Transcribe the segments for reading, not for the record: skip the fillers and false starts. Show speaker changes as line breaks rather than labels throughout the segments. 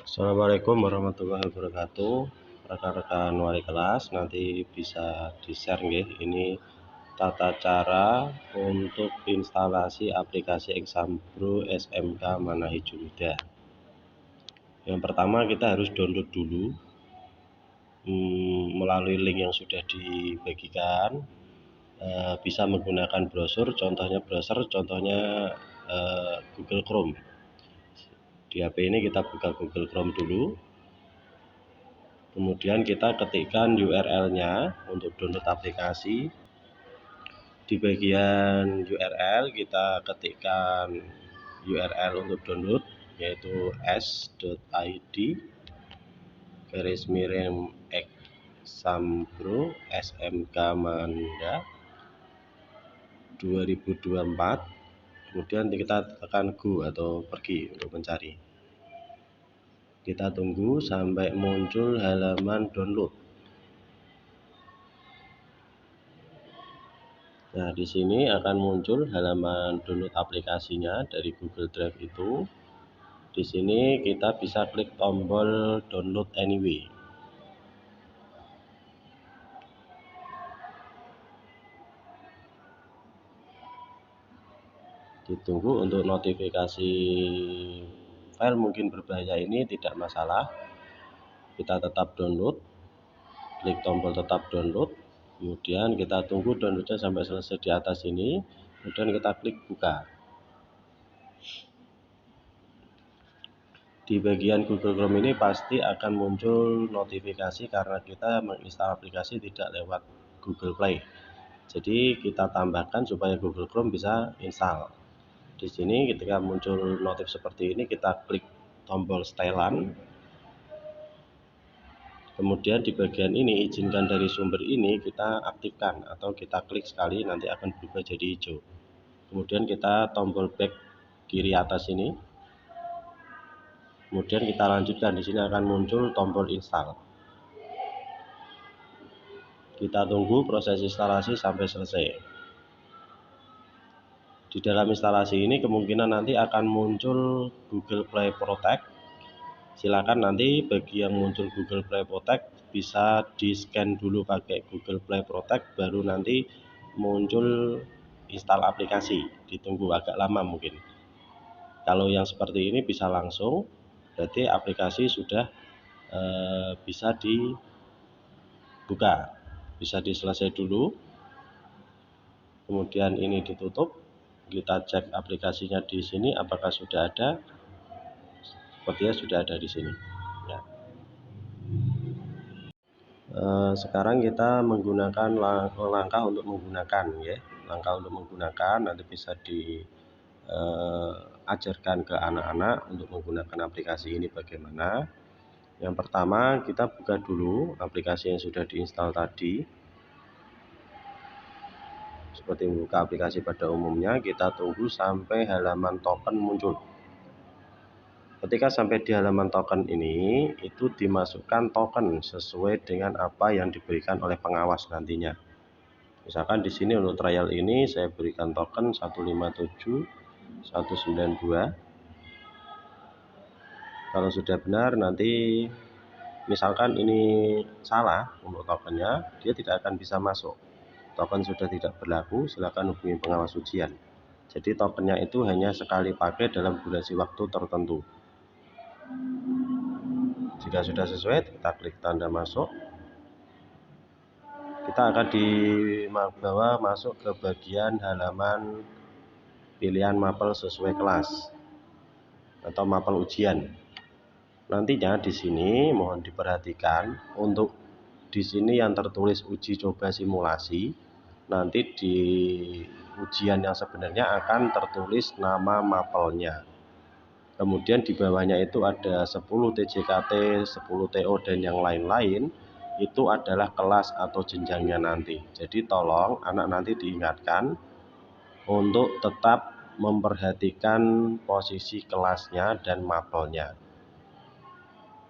Assalamualaikum warahmatullahi wabarakatuh. Rekan-rekan wali kelas nanti bisa di-share nggih, ini tata cara untuk instalasi aplikasi Exambro SMK Manahi Juruda. Yang pertama kita harus download dulu melalui link yang sudah dibagikan. Bisa menggunakan browser, contohnya Google Chrome. Di HP ini kita buka Google Chrome dulu. Kemudian kita ketikkan URL-nya untuk download aplikasi. Di bagian URL kita ketikkan URL untuk download, yaitu s.id/Exambro SMK Manda 2024. Kemudian kita tekan go atau pergi untuk mencari. Kita tunggu sampai muncul halaman download. Nah, di sini akan muncul halaman download aplikasinya dari Google Drive itu. Di sini kita bisa klik tombol download anyway. Ditunggu untuk notifikasi file mungkin berbahaya ini tidak masalah. Kita tetap download, klik tombol tetap download. Kemudian kita tunggu downloadnya sampai selesai di atas ini. Kemudian kita klik buka. Di bagian Google Chrome ini pasti akan muncul notifikasi karena kita menginstal aplikasi tidak lewat Google Play. Jadi kita tambahkan supaya Google Chrome bisa install. Di sini ketika muncul notif seperti ini, kita klik tombol setelan. Kemudian di bagian ini izinkan dari sumber ini kita aktifkan atau kita klik sekali nanti akan berubah jadi hijau. Kemudian kita tombol back kiri atas ini. Kemudian kita lanjutkan, di sini akan muncul tombol install. Kita tunggu proses instalasi sampai selesai. Di dalam instalasi ini kemungkinan nanti akan muncul Google Play Protect. Silakan nanti bagi yang muncul Google Play Protect bisa di-scan dulu pakai Google Play Protect, baru nanti muncul install aplikasi. Ditunggu agak lama mungkin. Kalau yang seperti ini bisa langsung, berarti aplikasi sudah bisa dibuka, bisa diselesai dulu. Kemudian ini ditutup. Kita cek aplikasinya di sini apakah sudah ada. Sepertinya sudah ada di sini. Ya. Sekarang kita menggunakan langkah untuk menggunakan, ya. Langkah untuk menggunakan nanti bisa diajarkan ke anak-anak untuk menggunakan aplikasi ini bagaimana. Yang pertama kita buka dulu aplikasi yang sudah diinstal tadi. Seperti membuka aplikasi pada umumnya, kita tunggu sampai halaman token muncul. Ketika sampai di halaman token ini, itu dimasukkan token sesuai dengan apa yang diberikan oleh pengawas nantinya. Misalkan di sini untuk trial ini saya berikan token 157.192. Kalau sudah benar nanti misalkan ini salah untuk tokennya, dia tidak akan bisa masuk. Token sudah tidak berlaku, silakan hubungi pengawas ujian. Jadi tokennya itu hanya sekali pakai dalam durasi waktu tertentu. Jika sudah sesuai, kita klik tanda masuk. Kita akan dibawa masuk ke bagian halaman pilihan mapel sesuai kelas atau mapel ujian. Nantinya di sini mohon diperhatikan untuk di sini yang tertulis uji coba simulasi, nanti di ujian yang sebenarnya akan tertulis nama mapelnya. Kemudian di bawahnya itu ada 10 TJKT, 10 TO dan yang lain-lain. Itu adalah kelas atau jenjangnya nanti. Jadi tolong anak nanti diingatkan untuk tetap memperhatikan posisi kelasnya dan mapelnya.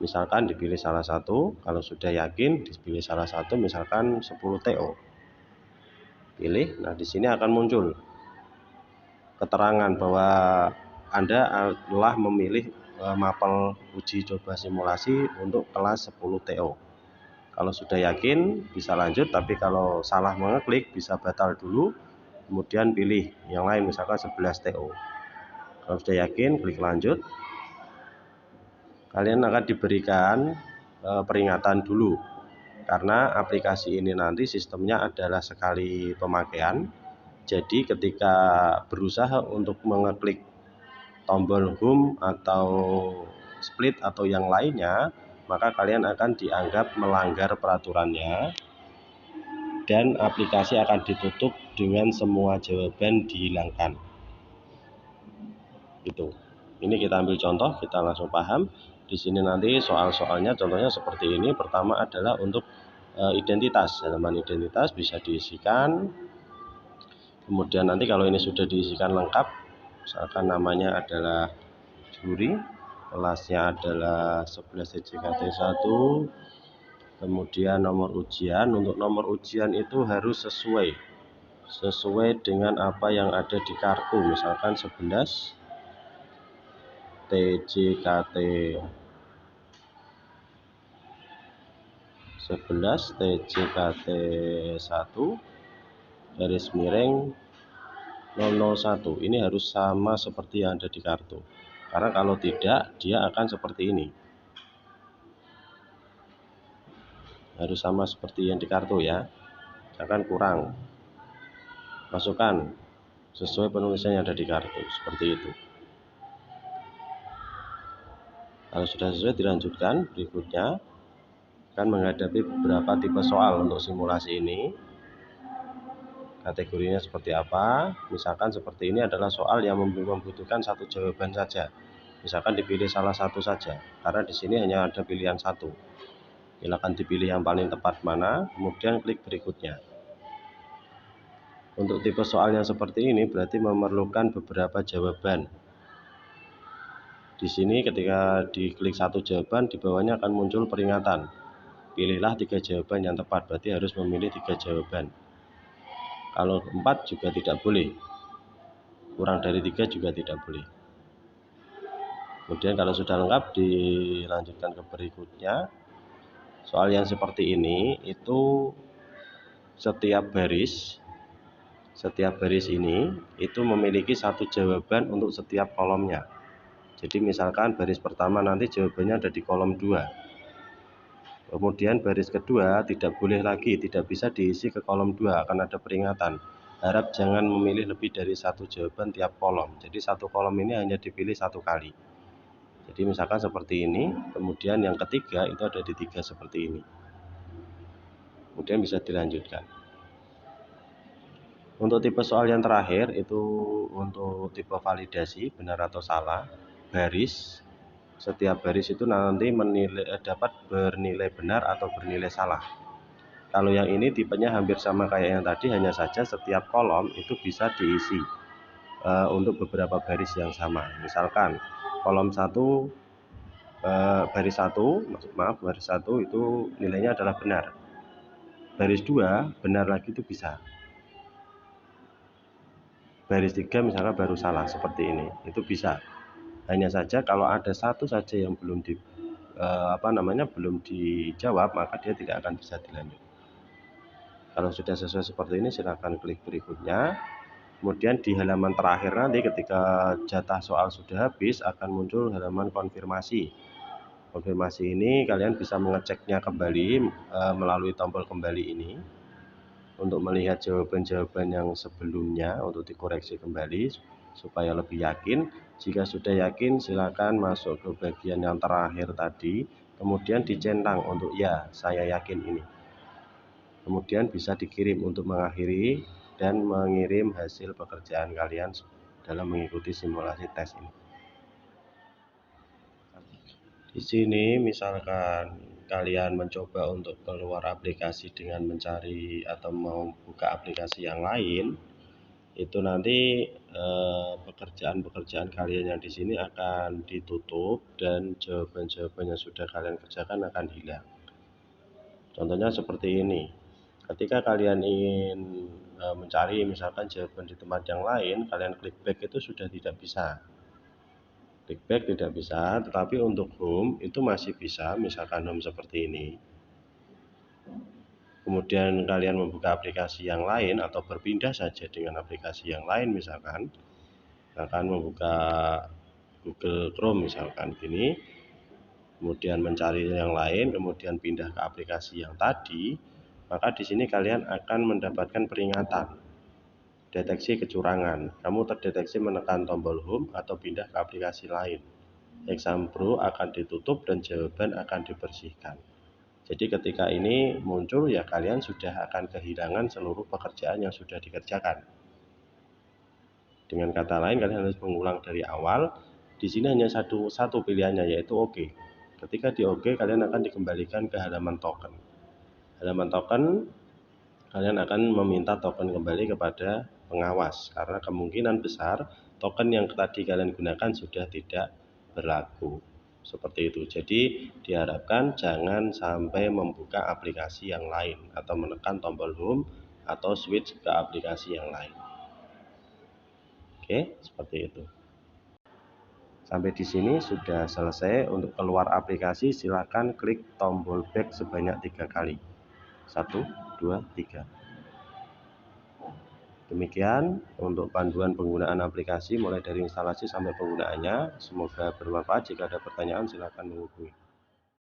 Misalkan dipilih salah satu, kalau sudah yakin dipilih salah satu, misalkan 10 TO. Pilih, nah di sini akan muncul keterangan bahwa Anda telah memilih mapel uji coba simulasi untuk kelas 10 TO. Kalau sudah yakin bisa lanjut, tapi kalau salah mengeklik bisa batal dulu, kemudian pilih yang lain, misalkan 11 TO. Kalau sudah yakin klik lanjut. Kalian akan diberikan peringatan dulu, karena aplikasi ini nanti sistemnya adalah sekali pemakaian. Jadi ketika berusaha untuk mengeklik tombol home atau split atau yang lainnya, maka kalian akan dianggap melanggar peraturannya dan aplikasi akan ditutup dengan semua jawaban dihilangkan. Gitu. Ini kita ambil contoh, kita langsung paham. Di sini nanti soal-soalnya contohnya seperti ini. Pertama adalah untuk identitas. Halaman identitas bisa diisikan. Kemudian nanti kalau ini sudah diisikan lengkap, misalkan namanya adalah juri, kelasnya adalah 11 CJKT 1, kemudian nomor ujian. Untuk nomor ujian itu harus sesuai dengan apa yang ada di kartu, misalkan 11 TJKT 1 garis miring 001. Ini harus sama seperti yang ada di kartu, karena kalau tidak dia akan seperti ini. Harus sama seperti yang di kartu ya, akan kurang. Masukkan sesuai penulisan yang ada di kartu, seperti itu. Kalau sudah sesuai dilanjutkan. Berikutnya akan menghadapi beberapa tipe soal untuk simulasi ini. Kategorinya seperti apa? Misalkan seperti ini adalah soal yang membutuhkan satu jawaban saja. Misalkan dipilih salah satu saja, karena di sini hanya ada pilihan satu. Silakan dipilih yang paling tepat mana, kemudian klik berikutnya. Untuk tipe soal yang seperti ini berarti memerlukan beberapa jawaban. Di sini ketika diklik satu jawaban, di bawahnya akan muncul peringatan. Pilihlah 3 jawaban yang tepat, berarti harus memilih 3 jawaban. Kalau 4 juga tidak boleh. Kurang dari 3 juga tidak boleh. Kemudian kalau sudah lengkap dilanjutkan ke berikutnya. Soal yang seperti ini itu setiap baris ini itu memiliki satu jawaban untuk setiap kolomnya. Jadi misalkan baris pertama nanti jawabannya ada di kolom 2. Kemudian baris kedua tidak bisa diisi ke kolom 2, akan ada peringatan. Harap jangan memilih lebih dari satu jawaban tiap kolom. Jadi satu kolom ini hanya dipilih satu kali. Jadi misalkan seperti ini, kemudian yang ketiga itu ada di 3 seperti ini. Kemudian bisa dilanjutkan. Untuk tipe soal yang terakhir itu untuk tipe validasi benar atau salah baris. Setiap baris itu nanti dapat bernilai benar atau bernilai salah. Kalau yang ini tipenya hampir sama kayak yang tadi, hanya saja setiap kolom itu bisa diisi untuk beberapa baris yang sama. Misalkan kolom 1 baris 1 itu nilainya adalah benar. Baris 2 benar lagi itu bisa. Baris 3 misalkan baru salah seperti ini, itu bisa. Hanya saja kalau ada satu saja yang belum dijawab, maka dia tidak akan bisa dilanjut. Kalau sudah sesuai seperti ini silakan klik berikutnya. Kemudian di halaman terakhir nanti ketika jatah soal sudah habis akan muncul halaman konfirmasi. Konfirmasi ini kalian bisa mengeceknya kembali melalui tombol kembali ini untuk melihat jawaban-jawaban yang sebelumnya untuk dikoreksi kembali supaya lebih yakin. Jika sudah yakin silakan masuk ke bagian yang terakhir tadi, kemudian dicentang untuk ya saya yakin ini. Kemudian bisa dikirim untuk mengakhiri dan mengirim hasil pekerjaan kalian dalam mengikuti simulasi tes ini. Di sini misalkan kalian mencoba untuk keluar aplikasi dengan mencari atau membuka aplikasi yang lain, itu nanti pekerjaan-pekerjaan kalian yang di sini akan ditutup dan jawaban-jawaban yang sudah kalian kerjakan akan hilang. Contohnya seperti ini. Ketika kalian ingin mencari misalkan jawaban di tempat yang lain, kalian klik back itu sudah tidak bisa. Klik back tidak bisa, tetapi untuk home itu masih bisa, misalkan home seperti ini. Kemudian kalian membuka aplikasi yang lain atau berpindah saja dengan aplikasi yang lain, misalkan membuka Google Chrome misalkan gini, kemudian mencari yang lain, kemudian pindah ke aplikasi yang tadi, maka di sini kalian akan mendapatkan peringatan deteksi kecurangan. Kamu terdeteksi menekan tombol home atau pindah ke aplikasi lain. Exam Pro akan ditutup dan jawaban akan dibersihkan. Jadi ketika ini muncul, ya kalian sudah akan kehilangan seluruh pekerjaan yang sudah dikerjakan. Dengan kata lain, kalian harus mengulang dari awal. Di sini hanya satu pilihannya, yaitu OK. Ketika di OK, kalian akan dikembalikan ke halaman token. Halaman token, kalian akan meminta token kembali kepada pengawas, karena kemungkinan besar token yang tadi kalian gunakan sudah tidak berlaku. Seperti itu. Jadi diharapkan jangan sampai membuka aplikasi yang lain atau menekan tombol home atau switch ke aplikasi yang lain. Oke, seperti itu. Sampai di sini sudah selesai. Untuk keluar aplikasi silakan klik tombol back sebanyak 3 kali. 1, 2, 3. Demikian untuk panduan penggunaan aplikasi mulai dari instalasi sampai penggunaannya. Semoga bermanfaat. Jika ada pertanyaan silakan menghubungi.